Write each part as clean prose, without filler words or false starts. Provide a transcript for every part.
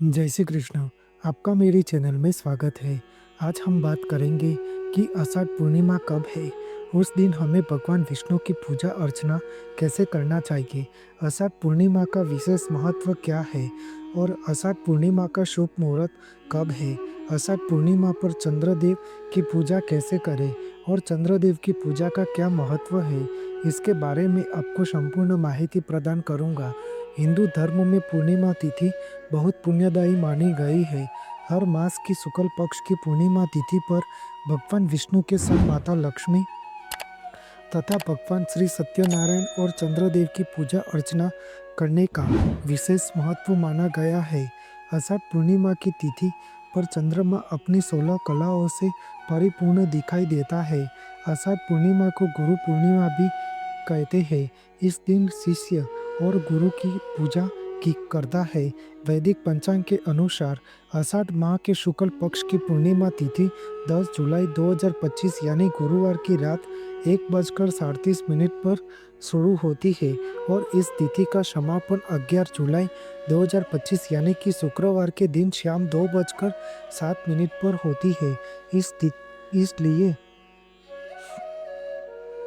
जय श्री कृष्ण। आपका मेरे चैनल में स्वागत है। आज हम बात करेंगे कि आषाढ़ पूर्णिमा कब है। उस दिन हमें भगवान विष्णु की पूजा अर्चना कैसे करना चाहिए। आषाढ़ पूर्णिमा का विशेष महत्व क्या है और आषाढ़ पूर्णिमा का शुभ मुहूर्त कब है। आषाढ़ पूर्णिमा पर चंद्रदेव की पूजा कैसे करें और चंद्रदेव की पूजा का क्या महत्व है, इसके बारे में आपको संपूर्ण माहिती प्रदान करूंगा। हिंदू धर्म में पूर्णिमा तिथि बहुत पुण्यदायी मानी गई है। हर मास की शुक्ल पक्ष की पूर्णिमा तिथि पर भगवान विष्णु के संग माता लक्ष्मी तथा भगवान श्री सत्यनारायण और चंद्रदेव की पूजा अर्चना करने का विशेष महत्व माना गया है। आषाढ़ पूर्णिमा की तिथि पर चंद्रमा अपनी 16 कलाओं से परिपूर्ण दिखाई देता है। आषाढ़ पूर्णिमा को गुरु पूर्णिमा भी कहते हैं। इस दिन शिष्य और गुरु की पूजा की करता है। वैदिक पंचांग के अनुसार आषाढ़ माह के शुक्ल पक्ष की पूर्णिमा तिथि 10 जुलाई 2025 यानी गुरुवार की रात 1:37 पर शुरू होती है और इस तिथि का समापन 11 जुलाई 2025 यानी कि शुक्रवार के दिन शाम 2:07 पर होती है। इसलिए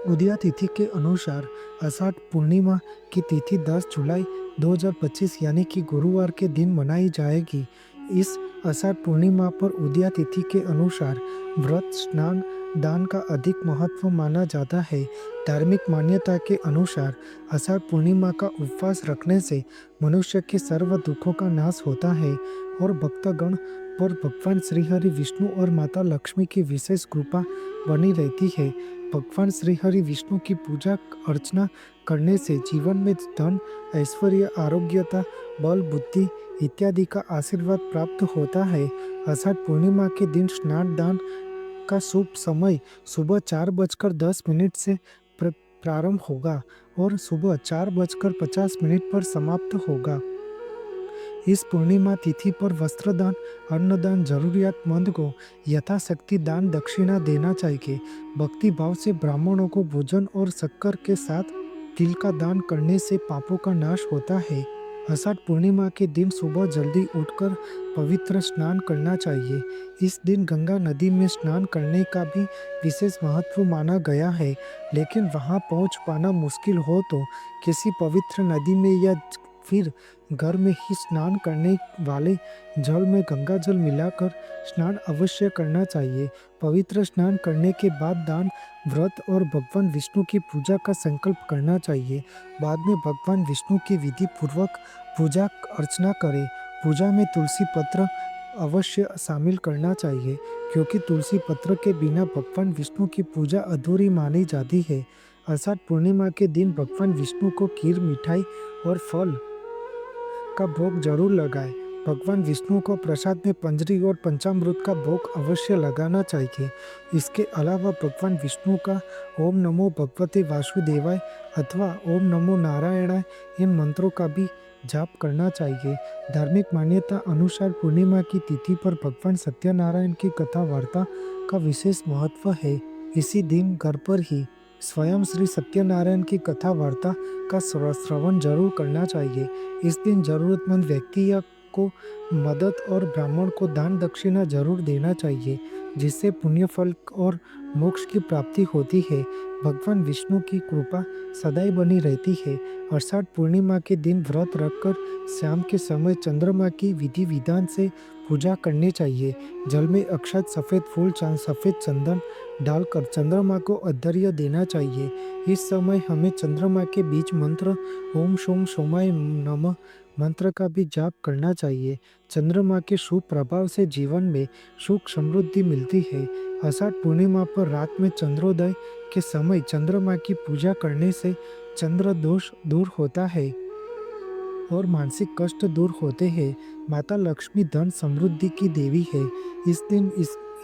उदया तिथि के अनुसार आषाढ़ पूर्णिमा की तिथि 10 जुलाई 2025 यानी कि गुरुवार के दिन मनाई जाएगी। इस आषाढ़ पूर्णिमा पर उदया तिथि के अनुसार व्रत, स्नान, दान का अधिक महत्व माना जाता है। धार्मिक मान्यता के अनुसार आषाढ़ पूर्णिमा का उपवास रखने से मनुष्य के सर्व दुखों का नाश होता है और भक्तगण पर भगवान श्री हरि विष्णु और माता लक्ष्मी की विशेष कृपा बनी रहती है। भगवान श्री हरि विष्णु की पूजा अर्चना करने से जीवन में धन, ऐश्वर्य, आरोग्यता, बल, बुद्धि इत्यादि का आशीर्वाद प्राप्त होता है। आषाढ़ पूर्णिमा के दिन स्नान दान का शुभ समय सुबह 4:10 से प्रारंभ होगा और सुबह 4:50 पर समाप्त होगा। इस पूर्णिमा तिथि पर वस्त्रदान, अन्नदान, जरूरियातमंद को यथाशक्ति दान दक्षिणा देना चाहिए। भक्ति भाव से ब्राह्मणों को भोजन और शक्कर के साथ तिल का दान करने से पापों का नाश होता है। आषाढ़ पूर्णिमा के दिन सुबह जल्दी उठकर पवित्र स्नान करना चाहिए। इस दिन गंगा नदी में स्नान करने का भी विशेष महत्व माना गया है, लेकिन वहां पहुंच पाना मुश्किल हो तो किसी पवित्र नदी में या फिर घर में ही स्नान करने वाले जल में गंगा जल मिलाकर स्नान अवश्य करना चाहिए। पवित्र स्नान करने के बाद दान, व्रत और भगवान विष्णु की पूजा का संकल्प करना चाहिए। बाद में भगवान विष्णु की विधि पूर्वक पूजा अर्चना करें। पूजा में तुलसी पत्र अवश्य शामिल करना चाहिए, क्योंकि तुलसी पत्र के बिना भगवान विष्णु की पूजा अधूरी मानी जाती है। आषाढ़ पूर्णिमा के दिन भगवान विष्णु को खीर, मिठाई और फल का भोग जरूर लगाएं। भगवान विष्णु को प्रसाद में पंजरी और पंचामृत का भोग अवश्य लगाना चाहिए। इसके अलावा भगवान विष्णु का ओम नमो भगवते वासुदेवाय अथवा ओम नमो नारायणाय इन मंत्रों का भी जाप करना चाहिए। धार्मिक मान्यता अनुसार पूर्णिमा की तिथि पर भगवान सत्यनारायण की कथा वार्ता का विशेष महत्व है। इसी दिन घर पर ही स्वयं श्री सत्यनारायण की कथा वार्ता का श्रवण जरूर करना चाहिए। इस दिन जरूरतमंद व्यक्ति या को मदद और ब्राह्मण को दान दक्षिणा जरूर देना चाहिए, जिससे पुण्य फल और मोक्ष की प्राप्ति होती है। भगवान विष्णु की कृपा सदैव बनी रहती है। आषाढ़ पूर्णिमा के दिन व्रत रखकर शाम के समय चंद्रमा की विधि विधान से पूजा करनी चाहिए। जल में अक्षत, सफेद फूल, सफेद चंदन डालकर चंद्रमा को अर्घ्य देना चाहिए। इस समय हमें चंद्रमा के बीच मंत्र ओम सोम सोमाय नमः मंत्र का भी जाप करना चाहिए। चंद्रमा के शुभ प्रभाव से जीवन में सुख समृद्धि मिलती है। आषाढ़ पूर्णिमा पर रात में चंद्रोदय के समय चंद्रमा की पूजा करने से चंद्र दोष दूर होता है और मानसिक कष्ट दूर होते हैं। माता लक्ष्मी धन समृद्धि की देवी है। इस दिन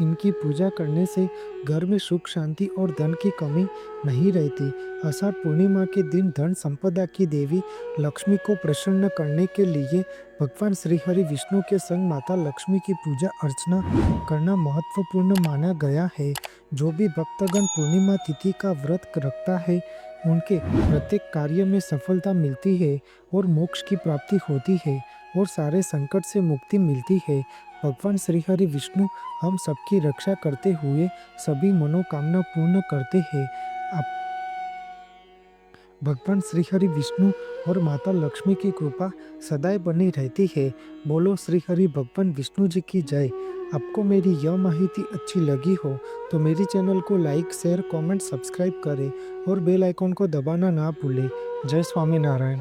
इनकी पूजा करने से घर में सुख, शांति और धन की कमी नहीं रहती। आषाढ़ पूर्णिमा के दिन धन संपदा की देवी लक्ष्मी को प्रसन्न करने के लिए भगवान श्री हरि विष्णु के संग माता लक्ष्मी की पूजा अर्चना करना महत्वपूर्ण माना गया है। जो भी भक्तगण पूर्णिमा तिथि का व्रत रखता है, उनके प्रत्येक कार्य में सफलता मिलती है और मोक्ष की प्राप्ति होती है। और सारे संकट से मुक्ति मिलती है। भगवान श्री हरि विष्णु हम सबकी रक्षा करते हुए सभी मनोकामना पूर्ण करते हैं। आप भगवान श्री हरि विष्णु और माता लक्ष्मी की कृपा सदैव बनी रहती है। बोलो श्री हरि भगवान विष्णु जी की जय। आपको मेरी यह माहिती अच्छी लगी हो तो मेरी चैनल को लाइक, शेयर, कमेंट, सब्सक्राइब करें और बेल आइकॉन को दबाना ना भूलें। जय स्वामीनारायण।